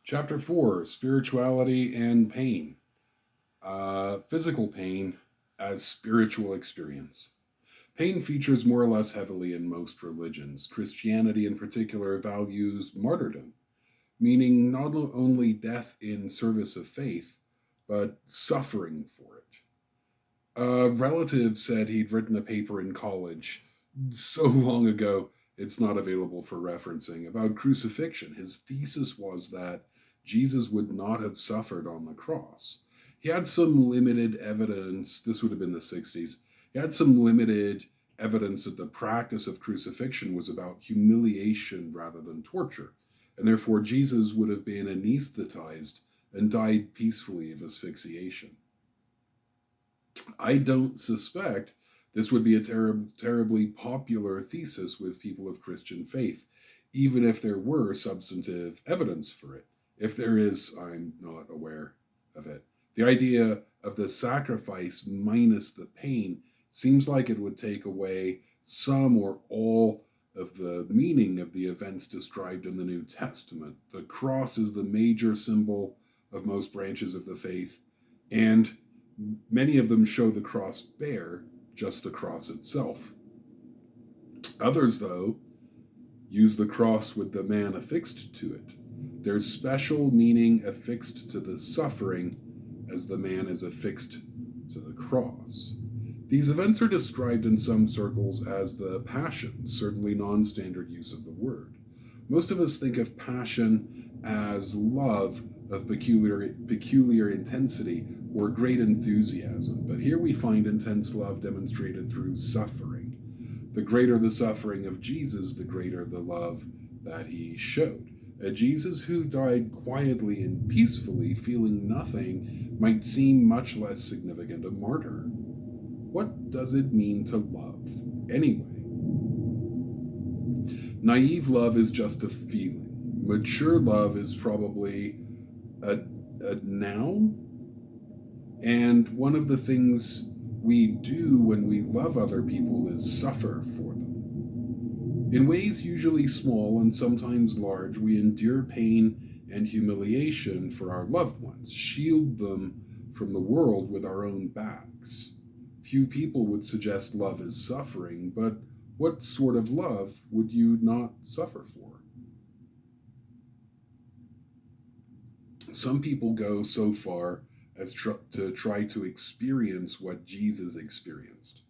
Chapter 4: Spirituality and Pain. Physical pain as spiritual experience. Pain features more or less heavily in most religions. Christianity, in particular, values martyrdom, meaning not only death in service of faith, but suffering for it. A relative said he'd written a paper in college so long ago it's not available for referencing about crucifixion. His thesis was that Jesus would not have suffered on the cross. He had some limited evidence, this would have been the 60s. He had some limited evidence that the practice of crucifixion was about humiliation rather than torture, and therefore Jesus would have been anesthetized and died peacefully of asphyxiation. I don't suspect this would be a terribly popular thesis with people of Christian faith, even if there were substantive evidence for it. If there is, I'm not aware of it. The idea of the sacrifice minus the pain seems like it would take away some or all of the meaning of the events described in the New Testament. The cross is the major symbol of most branches of the faith, and many of them show the cross bare, just the cross itself. Others, though, use the cross with the man affixed to it. There's special meaning affixed to the suffering as the man is affixed to the cross. These events are described in some circles as the passion, certainly non standard use of the word. Most of us think of passion as love of peculiar intensity or great enthusiasm, but here we find intense love demonstrated through suffering. The greater the suffering of Jesus, the greater the love that he showed. A Jesus who died quietly and peacefully, feeling nothing, might seem much less significant a martyr. What does it mean to love, anyway? Naive love is just a feeling. Mature love is probably a, a noun. And one of the things we do when we love other people is suffer for them. In ways usually small and sometimes large, we endure pain and humiliation for our loved ones, shield them from the world with our own backs. Few people would suggest love is suffering, but what sort of love would you not suffer for? Some people go so far as to try to experience what Jesus experienced.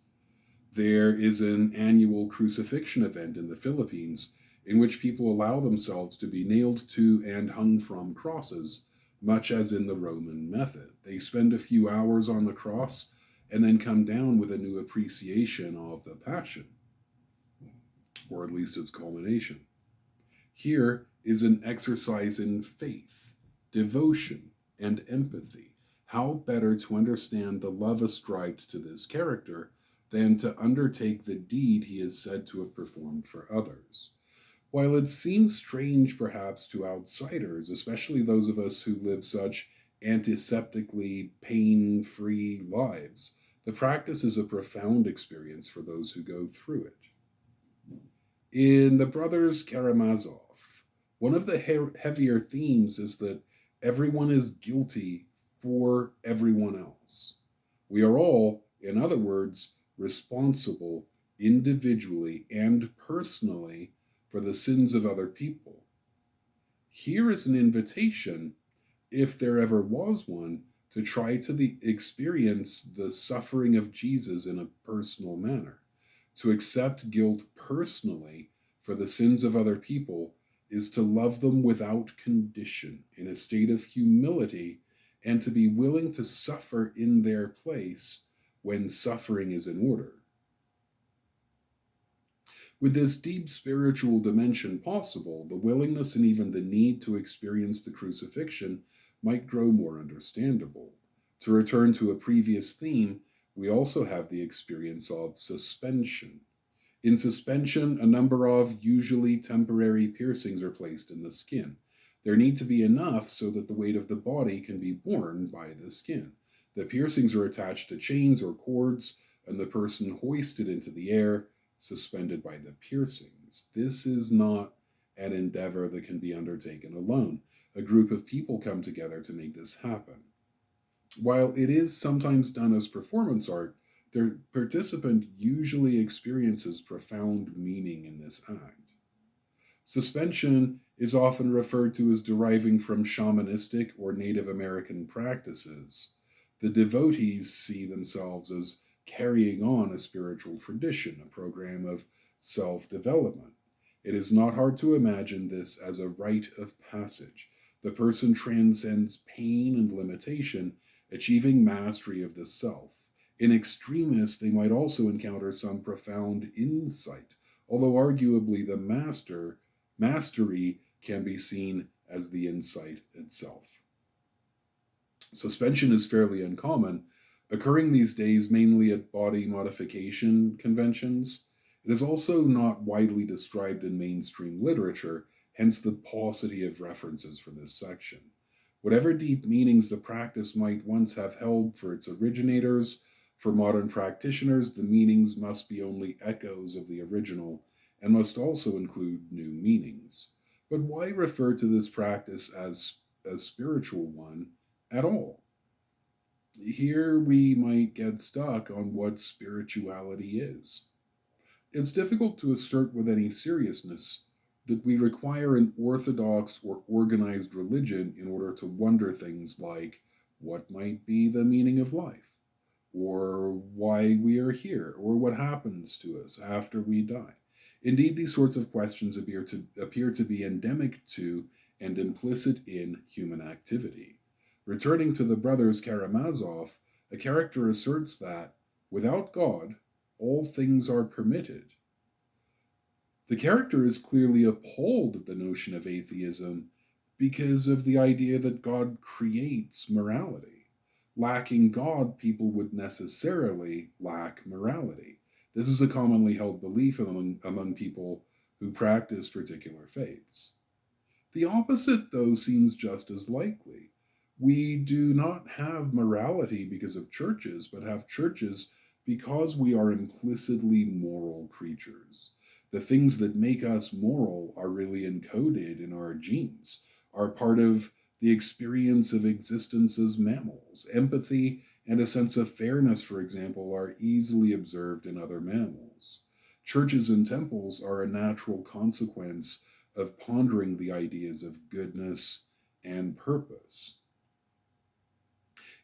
There is an annual crucifixion event in the Philippines in which people allow themselves to be nailed to and hung from crosses, much as in the Roman method. They spend a few hours on the cross and then come down with a new appreciation of the Passion, or at least its culmination. Here is an exercise in faith, devotion, and empathy. How better to understand the love ascribed to this character than to undertake the deed he is said to have performed for others? While it seems strange perhaps to outsiders, especially those of us who live such antiseptically pain free lives, the practice is a profound experience for those who go through it. In The Brothers Karamazov, one of the heavier themes is that everyone is guilty for everyone else. We are all, in other words, responsible individually and personally for the sins of other people. Here is an invitation, if there ever was one, to try to experience the suffering of Jesus in a personal manner. To accept guilt personally for the sins of other people is to love them without condition, in a state of humility, and to be willing to suffer in their place when suffering is in order. With this deep spiritual dimension possible, the willingness and even the need to experience the crucifixion might grow more understandable. To return to a previous theme, we also have the experience of suspension. In suspension, a number of usually temporary piercings are placed in the skin. There need to be enough so that the weight of the body can be borne by the skin. The piercings are attached to chains or cords, and the person hoisted into the air, suspended by the piercings. This is not an endeavor that can be undertaken alone. A group of people come together to make this happen. While it is sometimes done as performance art, the participant usually experiences profound meaning in this act. Suspension is often referred to as deriving from shamanistic or Native American practices. The devotees see themselves as carrying on a spiritual tradition, a program of self development. It is not hard to imagine this as a rite of passage. The person transcends pain and limitation, achieving mastery of the self. In extremis, they might also encounter some profound insight, although arguably the mastery can be seen as the insight itself. Suspension is fairly uncommon, occurring these days mainly at body modification conventions. It is also not widely described in mainstream literature, hence the paucity of references for this section. Whatever deep meanings the practice might once have held for its originators, for modern practitioners, the meanings must be only echoes of the original and must also include new meanings. But why refer to this practice as a spiritual one at all? Here we might get stuck on what spirituality is. It's difficult to assert with any seriousness that we require an orthodox or organized religion in order to wonder things like what might be the meaning of life, or why we are here, or what happens to us after we die. Indeed, these sorts of questions appear to be endemic to and implicit in human activity. Returning to the brothers Karamazov, a character asserts that, without God, all things are permitted. The character is clearly appalled at the notion of atheism because of the idea that God creates morality. Lacking God, people would necessarily lack morality. This is a commonly held belief among people who practice particular faiths. The opposite, though, seems just as likely. We do not have morality because of churches, but have churches because we are implicitly moral creatures. The things that make us moral are really encoded in our genes, are part of the experience of existence as mammals. Empathy and a sense of fairness, for example, are easily observed in other mammals. Churches and temples are a natural consequence of pondering the ideas of goodness and purpose.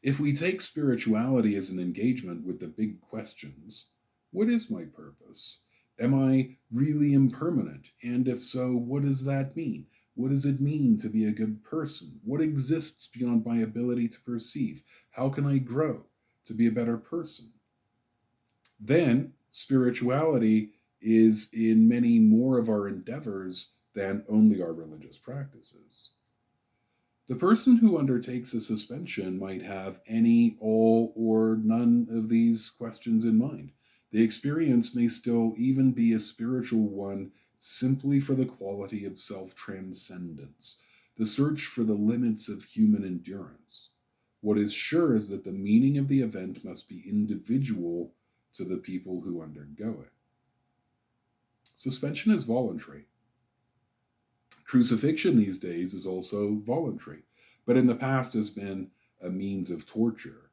If we take spirituality as an engagement with the big questions, what is my purpose? Am I really impermanent? And if so, what does that mean? What does it mean to be a good person? What exists beyond my ability to perceive? How can I grow to be a better person? Then, spirituality is in many more of our endeavors than only our religious practices. The person who undertakes a suspension might have any, all, or none of these questions in mind. The experience may still even be a spiritual one simply for the quality of self transcendence, the search for the limits of human endurance. What is sure is that the meaning of the event must be individual to the people who undergo it. Suspension is voluntary. Crucifixion these days is also voluntary, but in the past has been a means of torture.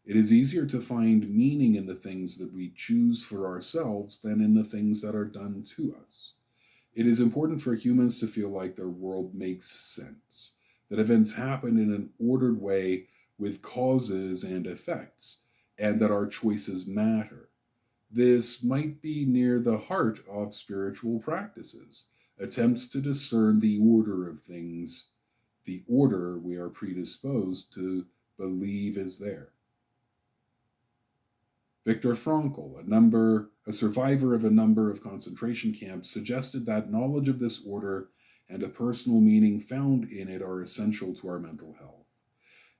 It is easier to find meaning in the things that we choose for ourselves than in the things that are done to us. It is important for humans to feel like their world makes sense, that events happen in an ordered way with causes and effects, and that our choices matter. This might be near the heart of spiritual practices, attempts to discern the order of things, the order we are predisposed to believe is there. Viktor Frankl, a survivor of a number of concentration camps, suggested that knowledge of this order and a personal meaning found in it are essential to our mental health.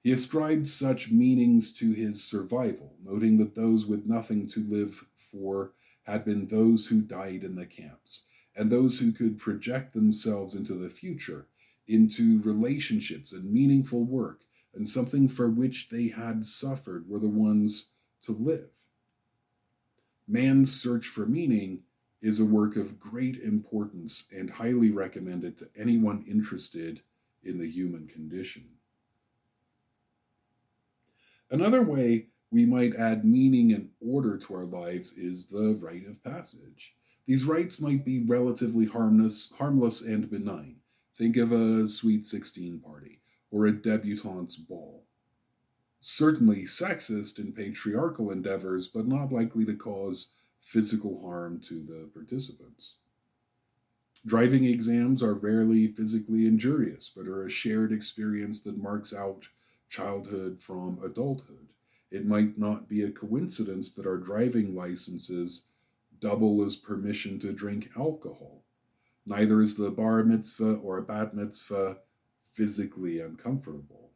He ascribed such meanings to his survival, noting that those with nothing to live for had been those who died in the camps, and those who could project themselves into the future, into relationships and meaningful work, and something for which they had suffered were the ones to live. Man's Search for Meaning is a work of great importance and highly recommended to anyone interested in the human condition. Another way we might add meaning and order to our lives is the rite of passage. These rites might be relatively harmless and benign. Think of a sweet 16 party or a debutante's ball. Certainly sexist and patriarchal endeavors, but not likely to cause physical harm to the participants. Driving exams are rarely physically injurious, but are a shared experience that marks out childhood from adulthood. It might not be a coincidence that our driving licenses double as permission to drink alcohol. Neither is the bar mitzvah or a bat mitzvah physically uncomfortable.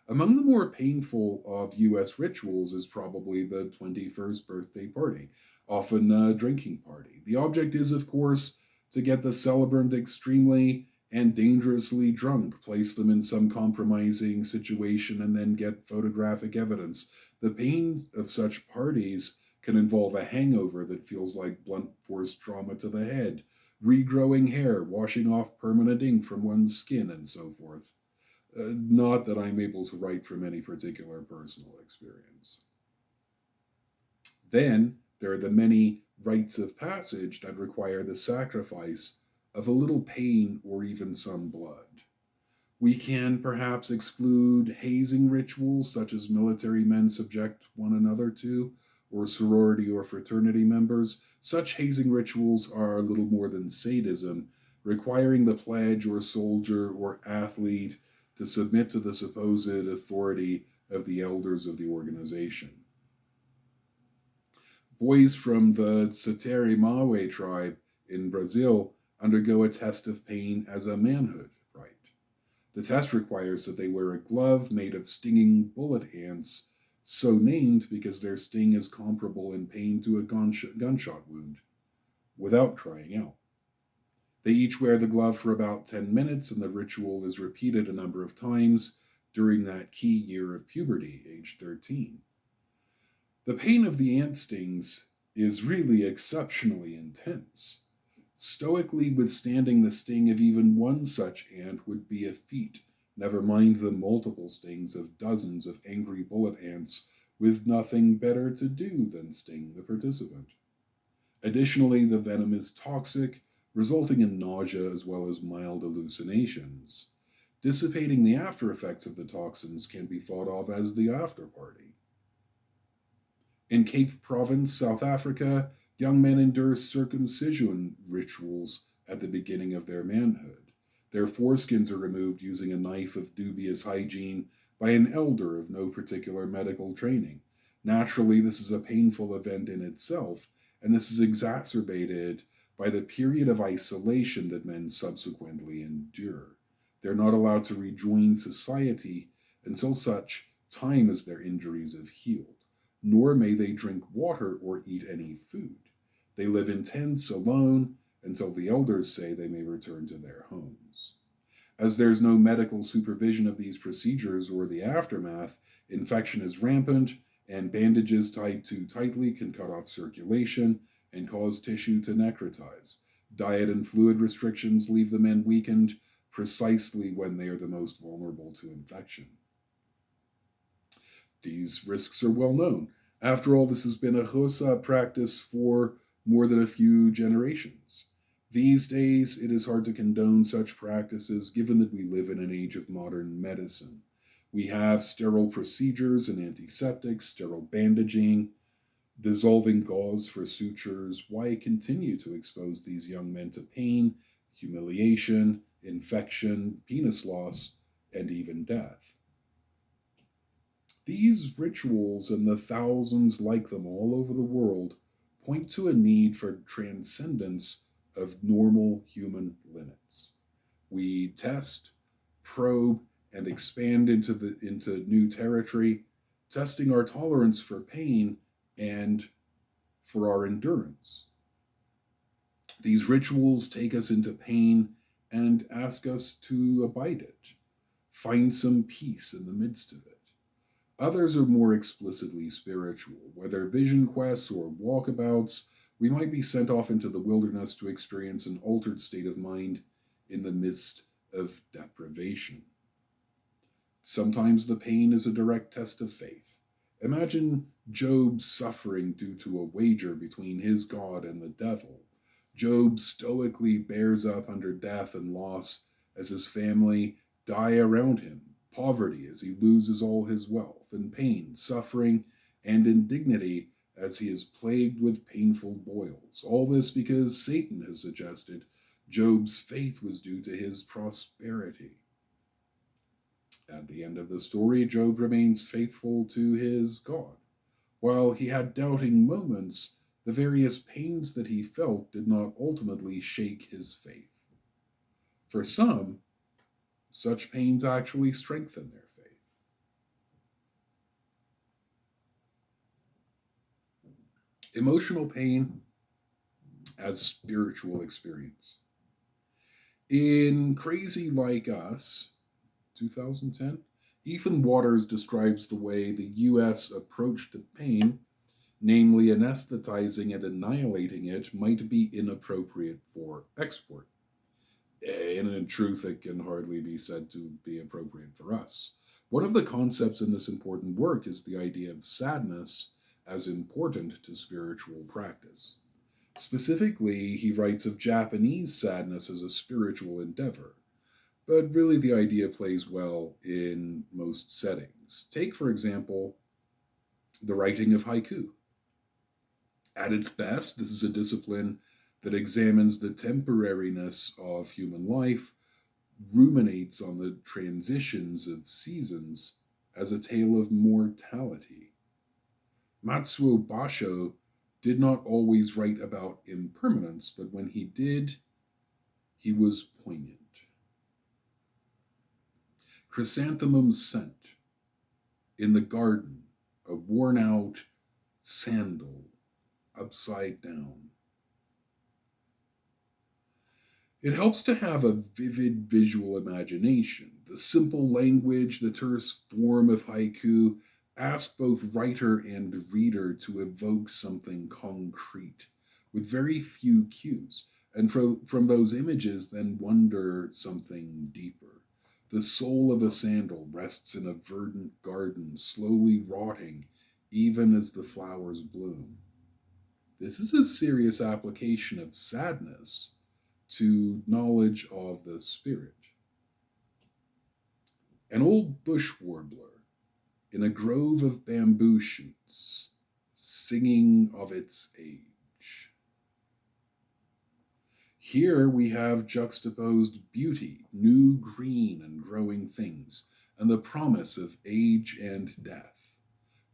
Among the more painful of US rituals is probably the 21st birthday party, often a drinking party. The object is, of course, to get the celebrant extremely and dangerously drunk, place them in some compromising situation, and then get photographic evidence. The pain of such parties can involve a hangover that feels like blunt force trauma to the head, regrowing hair, washing off permanent ink from one's skin, and so forth. Not that I'm able to write from any particular personal experience. Then there are the many rites of passage that require the sacrifice of a little pain or even some blood. We can perhaps exclude hazing rituals such as military men subject one another to, or sorority or fraternity members. Such hazing rituals are little more than sadism, requiring the pledge or soldier or athlete to submit to the supposed authority of the elders of the organization. Boys from the Satere Mawe tribe in Brazil undergo a test of pain as a manhood rite. The test requires that they wear a glove made of stinging bullet ants, so named because their sting is comparable in pain to a gunshot wound, without crying out. They each wear the glove for about 10 minutes, and the ritual is repeated a number of times during that key year of puberty, age 13. The pain of the ant stings is really exceptionally intense. Stoically withstanding the sting of even one such ant would be a feat, never mind the multiple stings of dozens of angry bullet ants with nothing better to do than sting the participant. Additionally, the venom is toxic, resulting in nausea as well as mild hallucinations. Dissipating the after effects of the toxins can be thought of as the after party. In Cape Province, South Africa, young men endure circumcision rituals at the beginning of their manhood. Their foreskins are removed using a knife of dubious hygiene by an elder of no particular medical training. Naturally, this is a painful event in itself, and this is exacerbated by the period of isolation that men subsequently endure. They're not allowed to rejoin society until such time as their injuries have healed, nor may they drink water or eat any food. They live in tents alone until the elders say they may return to their homes. As there's no medical supervision of these procedures or the aftermath, infection is rampant, and bandages tied too tightly can cut off circulation and cause tissue to necrotize. Diet and fluid restrictions leave the men weakened precisely when they are the most vulnerable to infection. These risks are well known. After all, this has been a Xhosa practice for more than a few generations. These days, it is hard to condone such practices given that we live in an age of modern medicine. We have sterile procedures and antiseptics, sterile bandaging, dissolving gauze for sutures. Why continue to expose these young men to pain, humiliation, infection, penis loss, and even death? These rituals and the thousands like them all over the world point to a need for transcendence of normal human limits. We test, probe, and expand into new territory, testing our tolerance for pain and for our endurance. These rituals take us into pain and ask us to abide it, find some peace in the midst of it. Others are more explicitly spiritual. Whether vision quests or walkabouts, we might be sent off into the wilderness to experience an altered state of mind in the midst of deprivation. Sometimes the pain is a direct test of faith. Imagine Job suffering due to a wager between his God and the devil. Job stoically bears up under death and loss as his family die around him, poverty as he loses all his wealth, and pain, suffering, and indignity as he is plagued with painful boils. All this because Satan has suggested Job's faith was due to his prosperity. At the end of the story, Job remains faithful to his God. While he had doubting moments, the various pains that he felt did not ultimately shake his faith. For some, such pains actually strengthen their faith. Emotional pain as spiritual experience. In Crazy Like Us, 2010, Ethan Waters describes the way the US approach to pain, namely anesthetizing and annihilating it, might be inappropriate for export. And in truth, it can hardly be said to be appropriate for us. One of the concepts in this important work is the idea of sadness as important to spiritual practice. Specifically, he writes of Japanese sadness as a spiritual endeavor. But really, the idea plays well in most settings. Take, for example, the writing of haiku. At its best, this is a discipline that examines the temporariness of human life, ruminates on the transitions of seasons as a tale of mortality. Matsuo Basho did not always write about impermanence, but when he did, he was poignant. Chrysanthemum scent in the garden, a worn out sandal upside down. It helps to have a vivid visual imagination. The simple language, the terse form of haiku ask both writer and reader to evoke something concrete with very few cues, and from those images, then wonder something deeper. The soul of a sandal rests in a verdant garden, slowly rotting even as the flowers bloom. This is a serious application of sadness to knowledge of the spirit. An old bush warbler in a grove of bamboo shoots, singing of its age. Here we have juxtaposed beauty, new green and growing things, and the promise of age and death.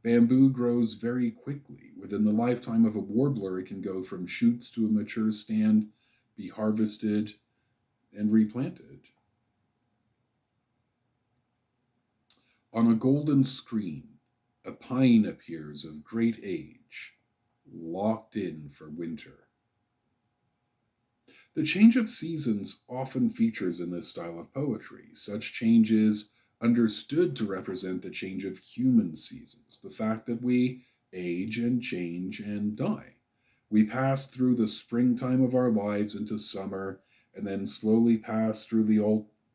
Bamboo grows very quickly. Within the lifetime of a warbler, it can go from shoots to a mature stand, be harvested, and replanted. On a golden screen, a pine appears of great age, locked in for winter. The change of seasons often features in this style of poetry. Such change is understood to represent the change of human seasons, the fact that we age and change and die. We pass through the springtime of our lives into summer, and then slowly pass through the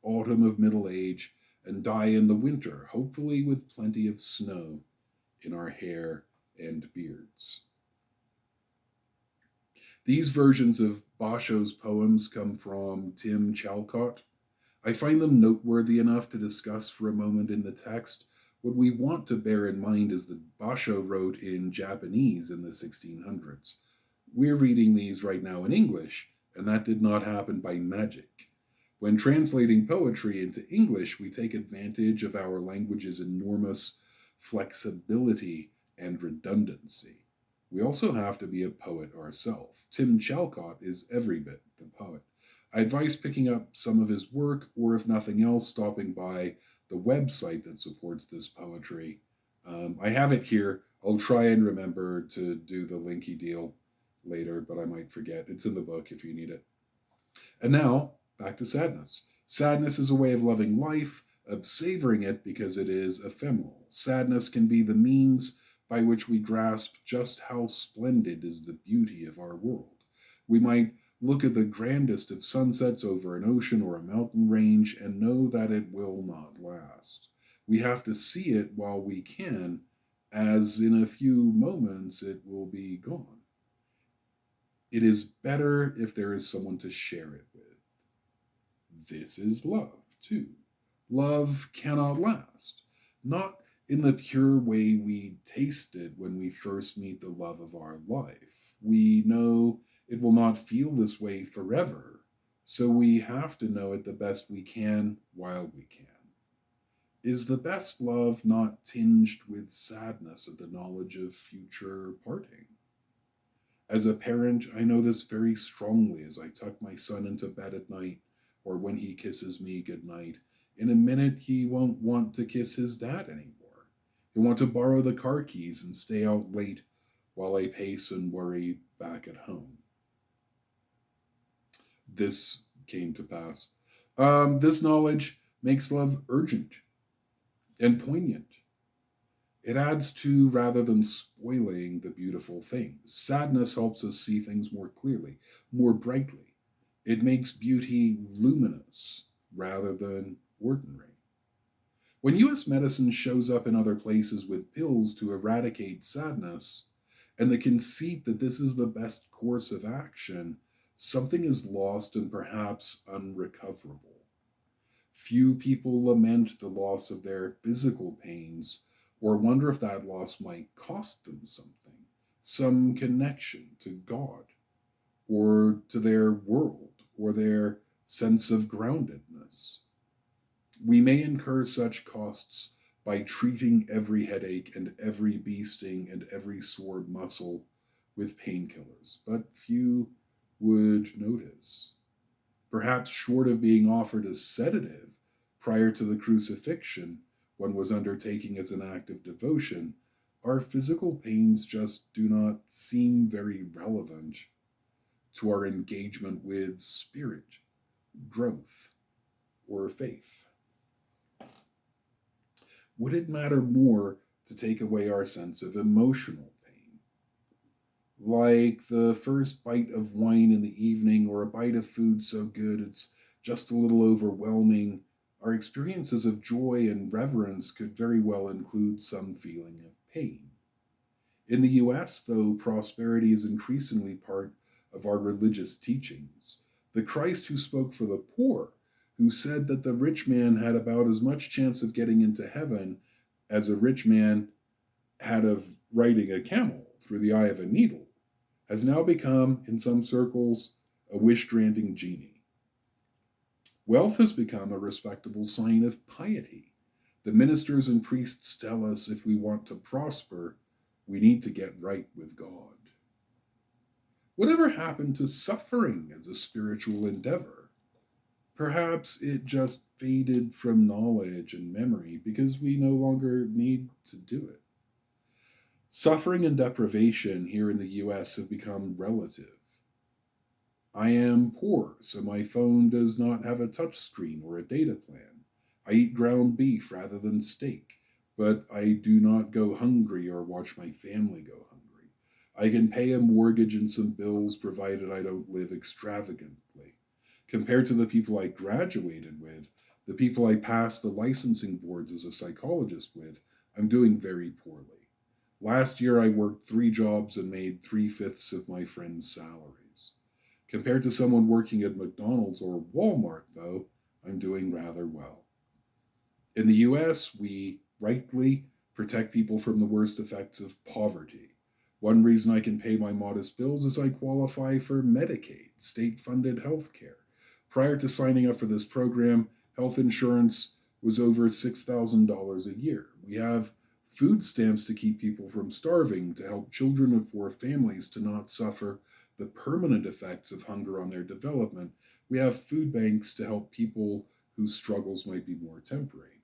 autumn of middle age and die in the winter, hopefully with plenty of snow in our hair and beards. These versions of Basho's poems come from Tim Chalcott. I find them noteworthy enough to discuss for a moment in the text. What we want to bear in mind is that Basho wrote in Japanese in the 1600s. We're reading these right now in English, and that did not happen by magic. When translating poetry into English, we take advantage of our language's enormous flexibility and redundancy. We also have to be a poet ourselves. Tim Chalcott is every bit the poet. I advise picking up some of his work, or if nothing else, stopping by the website that supports this poetry. I have it here. I'll try and remember to do the linky deal later, but I might forget. It's in the book if you need it. And now, back to sadness. Sadness is a way of loving life, of savoring it because it is ephemeral. Sadness can be the means by which we grasp just how splendid is the beauty of our world. We might Look at the grandest of sunsets over an ocean or a mountain range and know that it will not last. We have to see it while we can, as in a few moments it will be gone. It is better if there is someone to share it with. This is love, too. Love cannot last. Not in the pure way we taste it when we first meet the love of our life. We know it will not feel this way forever, so we have to know it the best we can while we can. Is the best love not tinged with sadness at the knowledge of future parting? As a parent, I know this very strongly as I tuck my son into bed at night or when he kisses me goodnight. In a minute, he won't want to kiss his dad anymore. He'll want to borrow the car keys and stay out late while I pace and worry back at home. This came to pass. This knowledge makes love urgent and poignant. It adds to rather than spoiling the beautiful things. Sadness helps us see things more clearly, more brightly. It makes beauty luminous rather than ordinary. When US medicine shows up in other places with pills to eradicate sadness, and the conceit that this is the best course of action, something is lost and perhaps unrecoverable. Few people lament the loss of their physical pains or wonder if that loss might cost them something, some connection to God or to their world or their sense of groundedness. We may incur such costs by treating every headache and every bee sting and every sore muscle with painkillers, but few would notice. Perhaps short of being offered a sedative prior to the crucifixion, one was undertaking as an act of devotion, our physical pains just do not seem very relevant to our engagement with spirit, growth, or faith. Would it matter more to take away our sense of emotional pain? Like the first bite of wine in the evening or a bite of food so good it's just a little overwhelming, our experiences of joy and reverence could very well include some feeling of pain. In the US, though, prosperity is increasingly part of our religious teachings. The Christ who spoke for the poor, who said that the rich man had about as much chance of getting into heaven as a rich man had of riding a camel through the eye of a needle, has now become, in some circles, a wish granting genie. Wealth has become a respectable sign of piety. The ministers and priests tell us if we want to prosper, we need to get right with God. Whatever happened to suffering as a spiritual endeavor? Perhaps it just faded from knowledge and memory because we no longer need to do it. Suffering and deprivation here in the US have become relative. I am poor, so my phone does not have a touch screen or a data plan. I eat ground beef rather than steak, but I do not go hungry or watch my family go hungry. I can pay a mortgage and some bills provided I don't live extravagantly. Compared to the people I graduated with, the people I passed the licensing boards as a psychologist with, I'm doing very poorly. Last year, I worked 3 jobs and made 3/5 of my friends' salaries. Compared to someone working at McDonald's or Walmart, though, I'm doing rather well. In the US, we rightly protect people from the worst effects of poverty. One reason I can pay my modest bills is I qualify for Medicaid, state funded health care. Prior to signing up for this program, health insurance was over $6,000 a year. We have food stamps to keep people from starving, to help children of poor families to not suffer the permanent effects of hunger on their development. We have food banks to help people whose struggles might be more temporary.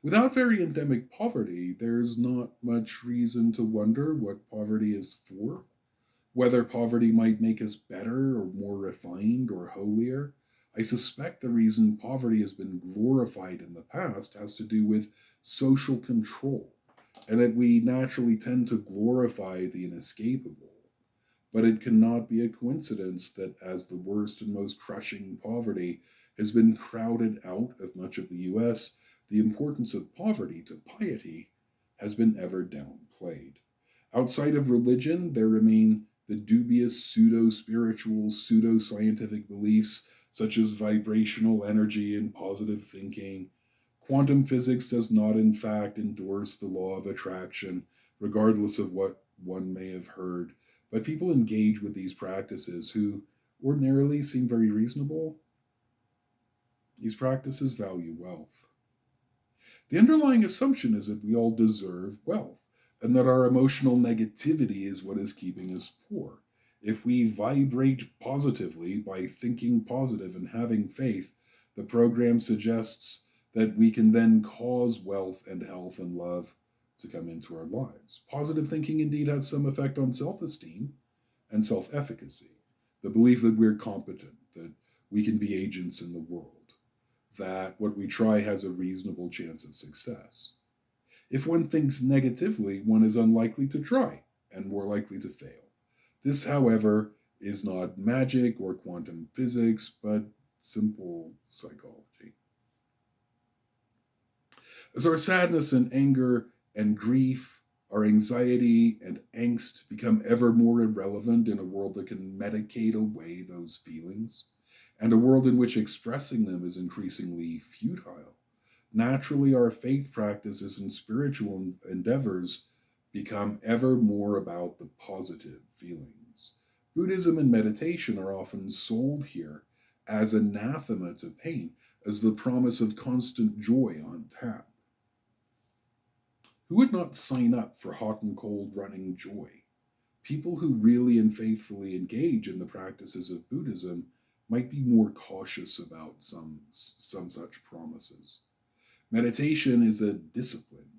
Without very endemic poverty, there's not much reason to wonder what poverty is for. Whether poverty might make us better or more refined or holier. I suspect the reason poverty has been glorified in the past has to do with social control, and that we naturally tend to glorify the inescapable. But it cannot be a coincidence that as the worst and most crushing poverty has been crowded out of much of the US, the importance of poverty to piety has been ever downplayed. Outside of religion, there remain the dubious pseudo spiritual, pseudo scientific beliefs such as vibrational energy and positive thinking. Quantum physics does not, in fact, endorse the law of attraction, regardless of what one may have heard. But people engage with these practices who ordinarily seem very reasonable. These practices value wealth. The underlying assumption is that we all deserve wealth and that our emotional negativity is what is keeping us poor. If we vibrate positively by thinking positive and having faith, the program suggests that we can then cause wealth and health and love to come into our lives. Positive thinking indeed has some effect on self esteem and self efficacy. The belief that we're competent, that we can be agents in the world, that what we try has a reasonable chance of success. If one thinks negatively, one is unlikely to try and more likely to fail. This, however, is not magic or quantum physics, but simple psychology. As our sadness and anger and grief, our anxiety and angst become ever more irrelevant in a world that can medicate away those feelings, and a world in which expressing them is increasingly futile, naturally our faith practices and spiritual endeavors become ever more about the positive feelings. Buddhism and meditation are often sold here as anathema to pain, as the promise of constant joy on tap. Who would not sign up for hot and cold running joy? People who really and faithfully engage in the practices of Buddhism might be more cautious about some such promises. Meditation is a discipline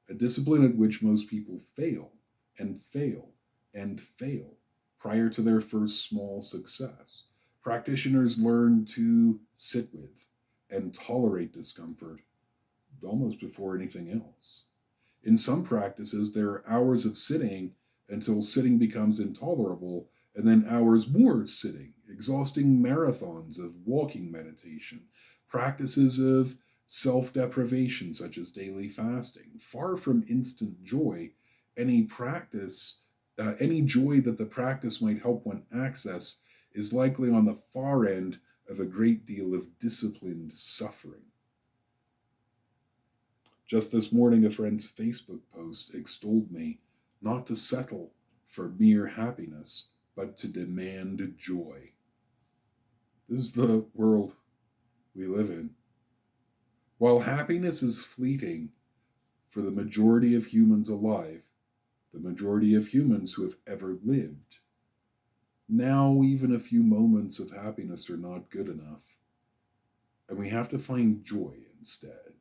at which most people fail and fail and fail prior to their first small success. Practitioners learn to sit with and tolerate discomfort almost before anything else. In some practices, there are hours of sitting until sitting becomes intolerable, and then hours more sitting, exhausting marathons of walking meditation, practices of self deprivation, such as daily fasting. Far from instant joy, any practice, any joy that the practice might help one access, is likely on the far end of a great deal of disciplined suffering. Just this morning, a friend's Facebook post extolled me not to settle for mere happiness, but to demand joy. This is the world we live in. While happiness is fleeting for the majority of humans alive, the majority of humans who have ever lived, now even a few moments of happiness are not good enough, and we have to find joy instead.